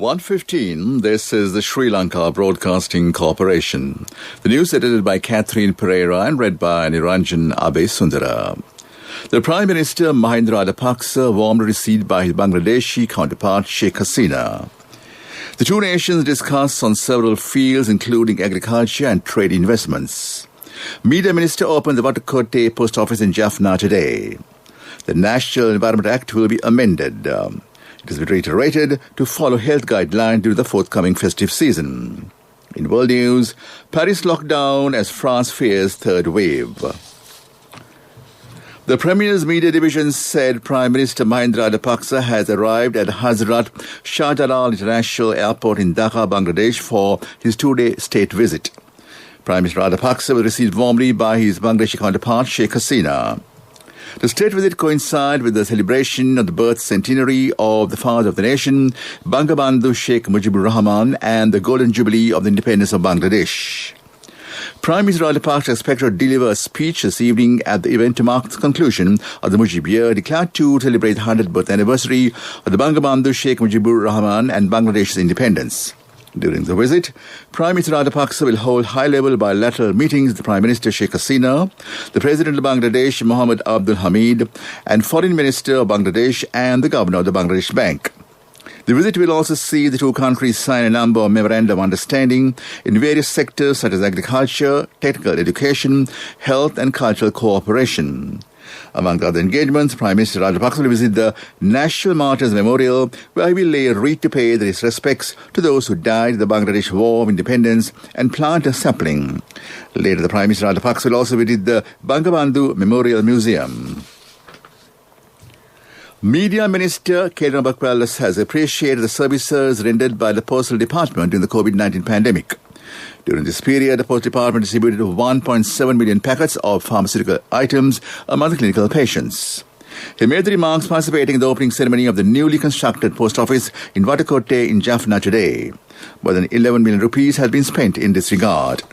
1:15, this is the Sri Lanka Broadcasting Corporation. The news edited by Catherine Pereira and read by Niranjan Abesundara. The Prime Minister Mahinda Rajapaksa warmly received by his Bangladeshi counterpart Sheikh Hasina. The two nations discussed on several fields including agriculture and trade investments. Media Minister opened the Watakote post office in Jaffna today. The National Environment Act will be amended. It has been reiterated to follow health guidelines during the forthcoming festive season. In world news, Paris lockdown as France fears third wave. The Premier's media division said Prime Minister Mahinda Rajapaksa has arrived at Hazrat Shah Jalal International Airport in Dhaka, Bangladesh for his two-day state visit. Prime Minister Rajapaksa was received warmly by his Bangladeshi counterpart Sheikh Hasina. The state visit coincided with the celebration of the birth centenary of the father of the nation, Bangabandhu Sheikh Mujibur Rahman, and the Golden Jubilee of the independence of Bangladesh. Prime Minister Rajapaksa is expected to deliver a speech this evening at the event to mark the conclusion of the Mujib year, declared to celebrate the 100th birth anniversary of the Bangabandhu Sheikh Mujibur Rahman and Bangladesh's independence. During the visit, Prime Minister Rajapaksa will hold high-level bilateral meetings with the Prime Minister Sheikh Hasina, the President of Bangladesh Mohammed Abdul Hamid, and Foreign Minister of Bangladesh and the Governor of the Bangladesh Bank. The visit will also see the two countries sign a number of memorandum of understanding in various sectors such as agriculture, technical education, health and cultural cooperation. Among the other engagements, Prime Minister Rajapaksa will visit the National Martyrs Memorial, where he will lay a wreath to pay their respects to those who died in the Bangladesh War of Independence and plant a sapling. Later, the Prime Minister Rajapaksa will also visit the Bangabandhu Memorial Museum. Media Minister Karen Bakwalas has appreciated the services rendered by the Postal Department during the COVID-19 pandemic. During this period, the Post Department distributed 1.7 million packets of pharmaceutical items among the clinical patients. He made the remarks participating in the opening ceremony of the newly constructed post office in Watakote in Jaffna today. More than 11 million rupees has been spent in this regard.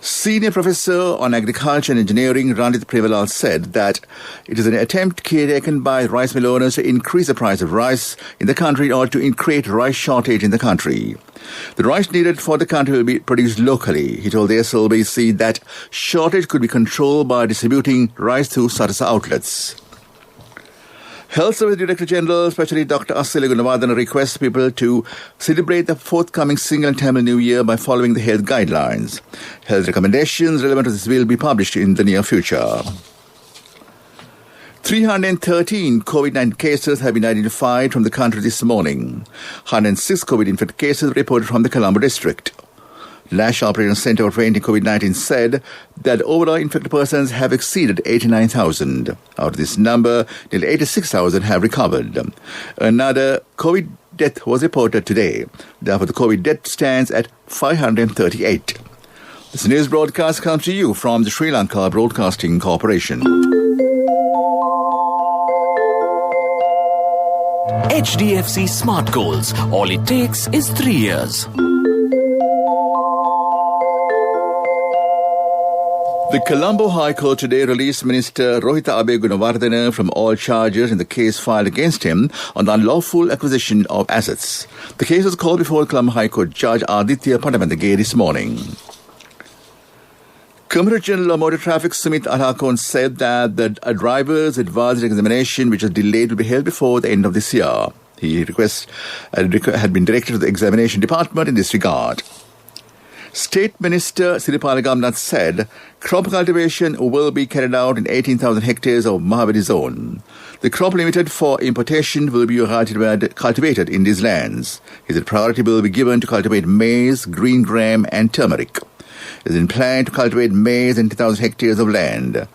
Senior Professor on Agriculture and Engineering Ranjit Premalal said that it is an attempt taken by rice mill owners to increase the price of rice in the country in order to create rice shortage in the country. The rice needed for the country will be produced locally. He told the SLBC that shortage could be controlled by distributing rice through such outlets. Health Service Director General, especially Dr. Asila Gunawardena, requests people to celebrate the forthcoming Single Tamil New Year by following the health guidelines. Health recommendations relevant to this will be published in the near future. 313 COVID-19 cases have been identified from the country this morning. 106 COVID-infected cases reported from the Colombo district. National Operations Center for Preventing COVID-19 said that overall infected persons have exceeded 89,000. Out of this number, nearly 86,000 have recovered. Another COVID death was reported today. Therefore, the COVID death stands at 538. This news broadcast comes to you from the Sri Lanka Broadcasting Corporation. HDFC Smart Goals. All it takes is 3 years. The Colombo High Court today released Minister Rohita Abe Gunawardena from all charges in the case filed against him on the unlawful acquisition of assets. The case was called before Colombo High Court Judge Aditya Padamandage this morning. Commissioner General of Motor Traffic Sumit Alhakon said that the driver's advisory examination, which was delayed, will be held before the end of this year. His request had been directed to the examination department in this regard. State Minister Siripala Gamnath said crop cultivation will be carried out in 18,000 hectares of Mahabadi zone. The crop limited for importation will be cultivated in these lands. He said priority will be given to cultivate maize, green gram and turmeric. It is in plan to cultivate maize in 10,000 hectares of land.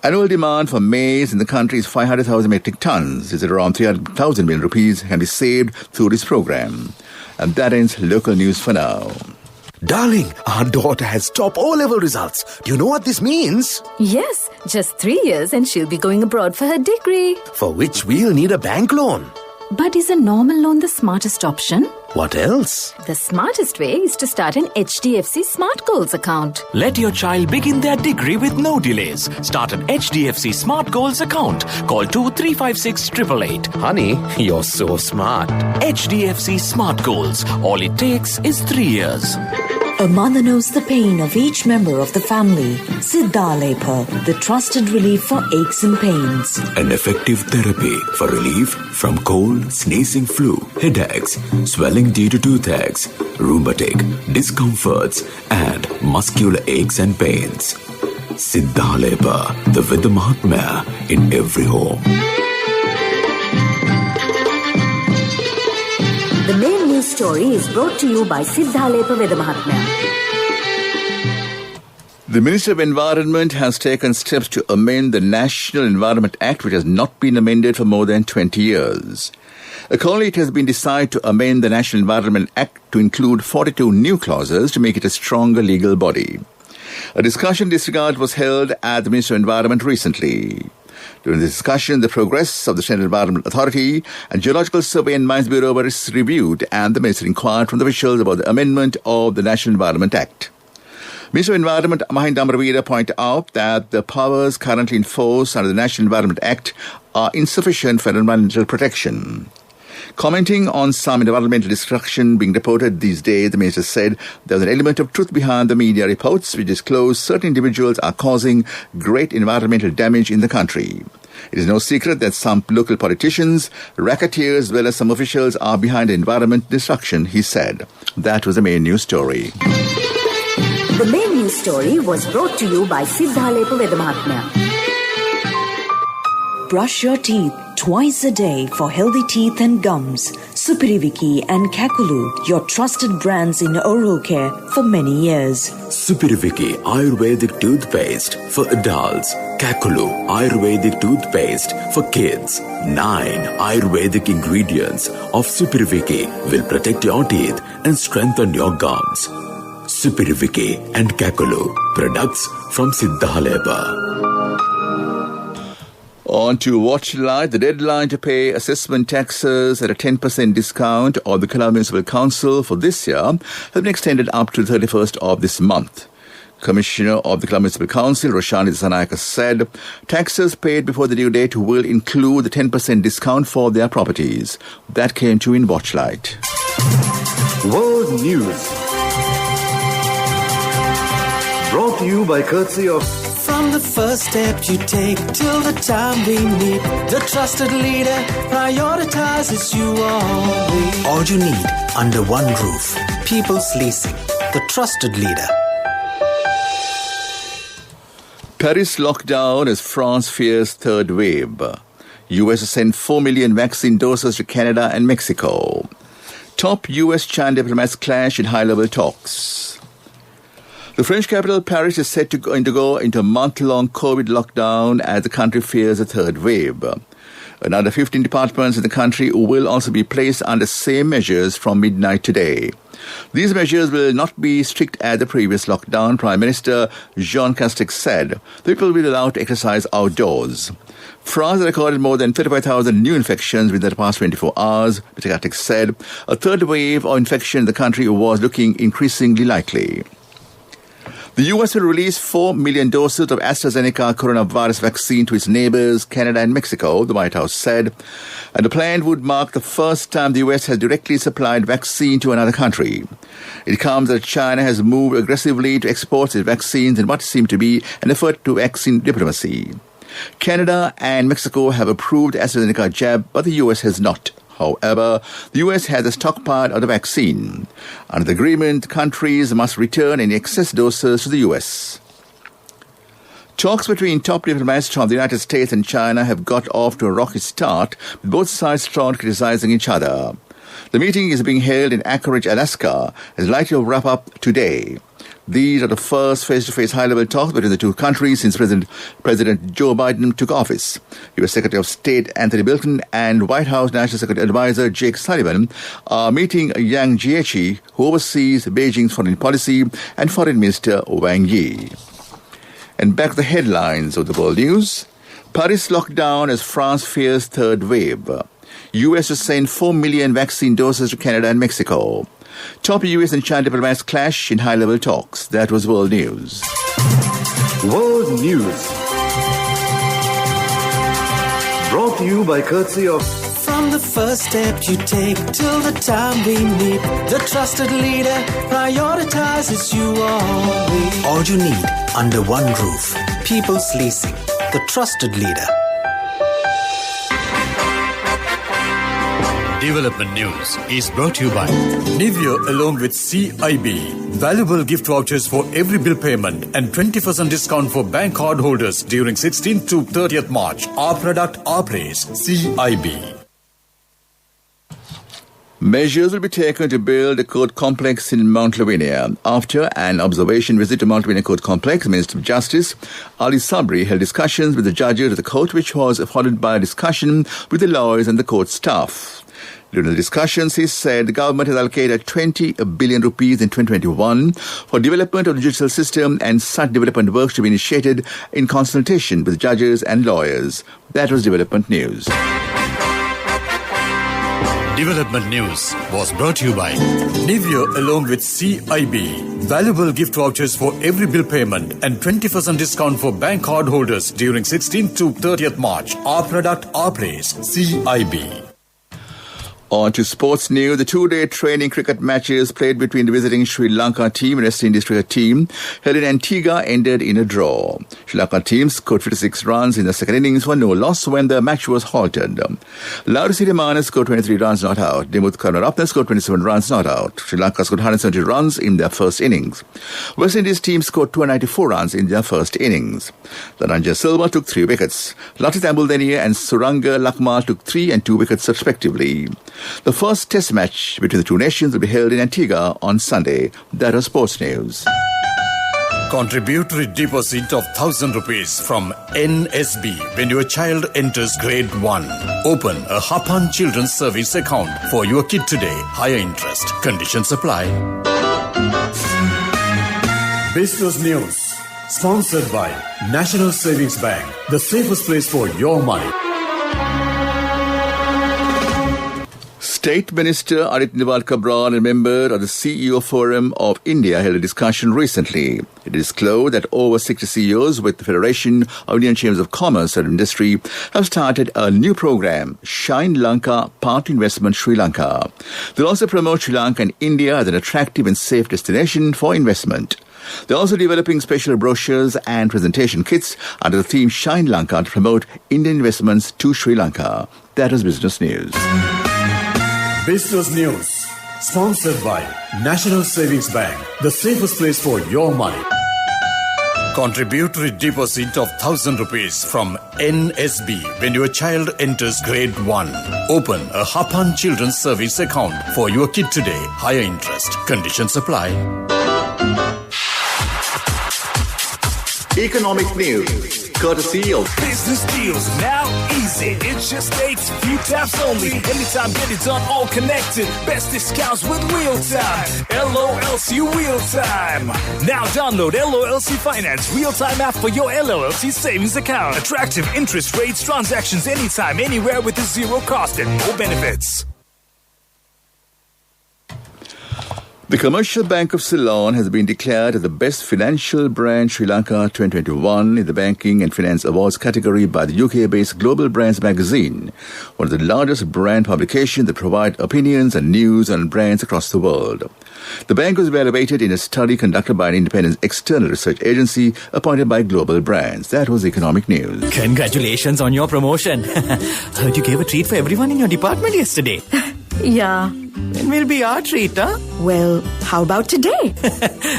Annual demand for maize in the country is 500,000 metric tons. He said around 300,000 million rupees can be saved through this program. And that ends local news for now. Darling, our daughter has top O-level results. Do you know what this means? Yes, just 3 years and she'll be going abroad for her degree. For which we'll need a bank loan. But is a normal loan the smartest option? What else? The smartest way is to start an HDFC Smart Goals account. Let your child begin their degree with no delays. Start an HDFC Smart Goals account. Call 2356 888. Honey, you're so smart. HDFC Smart Goals. All it takes is 3 years. A mother knows the pain of each member of the family. Siddhalepa, the trusted relief for aches and pains. An effective therapy for relief from cold, sneezing, flu, headaches, swelling due to toothaches, rheumatic, discomforts, and muscular aches and pains. Siddhalepa, the Vidamahatmya in every home. The main news story is brought to you by Siddhalepa Vedamahatmya. The Minister of Environment has taken steps to amend the National Environment Act, which has not been amended for more than 20 years. Accordingly, it has been decided to amend the National Environment Act to include 42 new clauses to make it a stronger legal body. A discussion in this regard was held at the Ministry of Environment recently. During the discussion, the progress of the Central Environment Authority and Geological Survey and Mines Bureau were reviewed, and the Minister inquired from the officials about the amendment of the National Environment Act. Minister of Environment Mahinda Amravira pointed out that the powers currently in force under the National Environment Act are insufficient for environmental protection. Commenting on some environmental destruction being reported these days, the minister said there was an element of truth behind the media reports which disclose certain individuals are causing great environmental damage in the country. It is no secret that some local politicians, racketeers, as well as some officials are behind environment destruction, he said. That was the main news story. The main news story was brought to you by Siddhalepa Vedamahatmya. Brush your teeth twice a day for healthy teeth and gums. Supiriviki and Kakulu, your trusted brands in oral care for many years. Supiriviki Ayurvedic toothpaste for adults. Kakulu Ayurvedic toothpaste for kids. 9 Ayurvedic ingredients of Supiriviki will protect your teeth and strengthen your gums. Supiriviki and Kakulu, products from Siddhalepa. On to Watchlight, the deadline to pay assessment taxes at a 10% discount of the Colombo Municipal Council for this year has been extended up to the 31st of this month. Commissioner of the Colombo Municipal Council, Roshani Sanayaka, said taxes paid before the due date will include the 10% discount for their properties. That came to in Watchlight. World News. Brought to you by courtesy of... From the first step you take till the time we meet, the trusted leader prioritizes you always. All you need under one roof. People's Leasing, the trusted leader. Paris lockdown as France fears third wave. US has sent 4 million vaccine doses to Canada and Mexico. Top US-China diplomats clash in high-level talks. The French capital, Paris, is set to undergo into a month-long COVID lockdown as the country fears a third wave. Another 15 departments in the country will also be placed under same measures from midnight today. These measures will not be strict as the previous lockdown, Prime Minister Jean Castex said. People will be allowed to exercise outdoors. France recorded more than 35,000 new infections within the past 24 hours, Mr. Castex said. A third wave of infection in the country was looking increasingly likely. The US will release 4 million doses of AstraZeneca coronavirus vaccine to its neighbors, Canada and Mexico, the White House said. And the plan would mark the first time the US has directly supplied vaccine to another country. It comes as China has moved aggressively to export its vaccines in what seemed to be an effort to vaccine diplomacy. Canada and Mexico have approved AstraZeneca jab, but the US has not. However, the US has a stockpile of the vaccine. Under the agreement, countries must return any excess doses to the US. Talks between top diplomats from the United States and China have got off to a rocky start, with both sides strongly criticizing each other. The meeting is being held in Anchorage, Alaska, and is likely to wrap up today. These are the first face-to-face high-level talks between the two countries since President Joe Biden took office. U.S. Secretary of State Anthony Blinken and White House National Security Advisor Jake Sullivan are meeting Yang Jiechi, who oversees Beijing's foreign policy, and Foreign Minister Wang Yi. And back to the headlines of the world news. Paris lockdown as France fears third wave. US to send 4 million vaccine doses to Canada and Mexico. Top US and China diplomats clash in high-level talks. That was World News. World News. Brought to you by courtesy of... From the first step you take till the time we meet, the trusted leader prioritizes you always. All you need under one roof. People's Leasing, the trusted leader. Development News is brought to you by Nivea along with CIB. Valuable gift vouchers for every bill payment and 20% discount for bank card holders during 16th to 30th March. Our product, our place. CIB. Measures will be taken to build a court complex in Mount Lavinia. After an observation visit to Mount Lavinia Court Complex, Minister of Justice Ali Sabri held discussions with the judges of the court, which was followed by a discussion with the lawyers and the court staff. During the discussions, he said the government has allocated 20 billion rupees in 2021 for development of the judicial system, and such development works to be initiated in consultation with judges and lawyers. That was Development News. Development News was brought to you by Nivea along with CIB. Valuable gift vouchers for every bill payment and 20% discount for bank card holders during 16th to 30th March. Our product, our place. CIB. On to sports news. The two-day training cricket matches played between the visiting Sri Lanka team and West Indies cricket team held in Antigua ended in a draw. Sri Lanka team scored 56 runs in the second innings for no loss when the match was halted. Lauri Sirimana scored 23 runs not out. Dimuth Karunaratne scored 27 runs not out. Sri Lanka scored 170 runs in their first innings. West Indies team scored 294 runs in their first innings. Dhananjaya Silva took 3 wickets. Latif Ambuldeniya and Suranga Lakmal took 3 and 2 wickets respectively. The first test match between the two nations will be held in Antigua on Sunday. That was sports news. Contributory deposit of 1,000 rupees from NSB when your child enters grade 1. Open a Hapan Children's Service account for your kid today. Higher interest. Conditions apply. Business News. Sponsored by National Savings Bank. The safest place for your money. State Minister Aditya Nawal Cabral, a member of the CEO Forum of India, held a discussion recently. It disclosed that over 60 CEOs with the Federation of Indian Chambers of Commerce and Industry have started a new program, Shine Lanka Part Investment Sri Lanka. They'll also promote Sri Lanka and India as an attractive and safe destination for investment. They're also developing special brochures and presentation kits under the theme Shine Lanka to promote Indian investments to Sri Lanka. That is Business News. Business News. Sponsored by National Savings Bank. The safest place for your money. Contributory deposit of 1,000 rupees from NSB when your child enters grade 1. Open a Hapan Children's Service account for your kid today. Higher interest. Conditions apply. Economic news, courtesy of Business deals now easy. It just takes a few taps only. Anytime, get it done, all connected. Best discounts with real time. LOLC Real Time. Now download LOLC Finance Real Time app for your LOLC savings account. Attractive interest rates, transactions anytime, anywhere with a zero cost and no benefits. The Commercial Bank of Ceylon has been declared as the best financial brand Sri Lanka 2021 in the Banking and Finance Awards category by the UK-based Global Brands magazine, one of the largest brand publications that provide opinions and news on brands across the world. The bank was evaluated in a study conducted by an independent external research agency appointed by Global Brands. That was Economic News. Congratulations on your promotion. Heard you gave a treat for everyone in your department yesterday. Yeah. When will be our treat, huh? Well, how about today?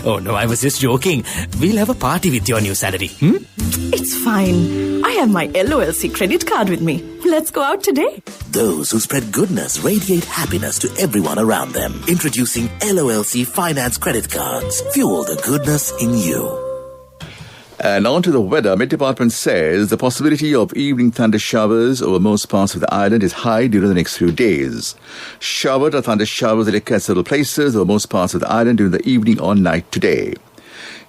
Oh, no, I was just joking. We'll have a party with your new salary. It's fine. I have my LOLC credit card with me. Let's go out today. Those who spread goodness radiate happiness to everyone around them. Introducing LOLC Finance Credit Cards. Fuel the goodness in you. And on to the weather. Met Department says the possibility of evening thunder showers over most parts of the island is high during the next few days. Showered or thunder showers will occur at several places over most parts of the island during the evening or night today.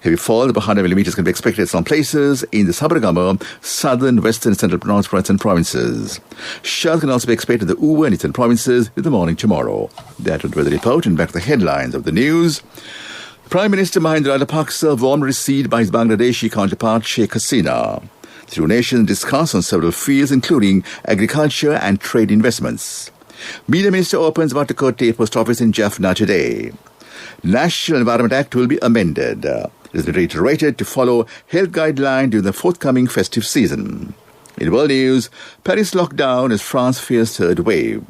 Heavy fall of 100 millimeters can be expected in some places in the Sabaragama, southern, western, and central North provinces. Showers can also be expected in the Uva and eastern provinces in the morning tomorrow. That would be the report, and back to the headlines of the news. Prime Minister Mahinda Rajapaksa warmly received by his Bangladeshi counterpart Sheikh Hasina. The two nations discussed on several fields, including agriculture and trade investments. Media Minister opens Watakota post office in Jaffna today. National Environment Act will be amended. It has been reiterated to follow health guidelines during the forthcoming festive season. In world news, Paris lockdown as France fears third wave.